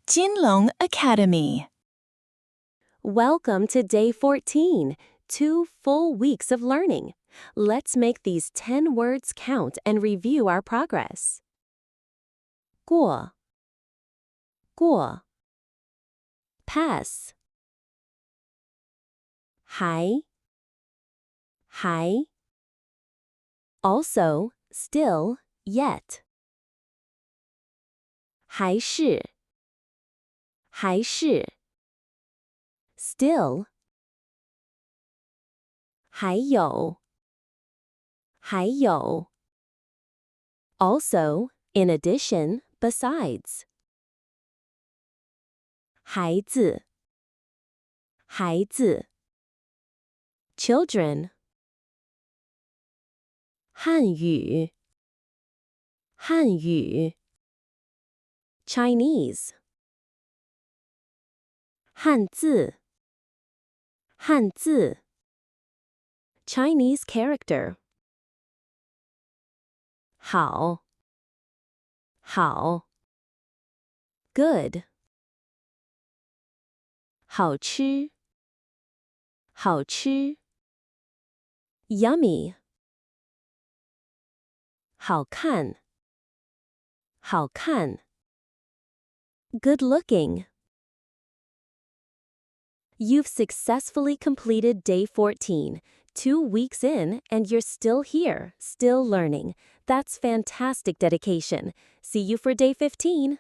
Jinlong Academy. Welcome to day 14, 2 full weeks of learning. Let's make these 10 words count and review our progress. 过 过 pass 还 also, still, yet 还是 still 还有 also, in addition, besides 孩子 children 汉语 Chinese 汉字 Chinese character 好 good 好吃 yummy 好看 good looking. You've successfully completed day 14, 2 weeks in, and you're still here, still learning. That's fantastic dedication. See you for day 15.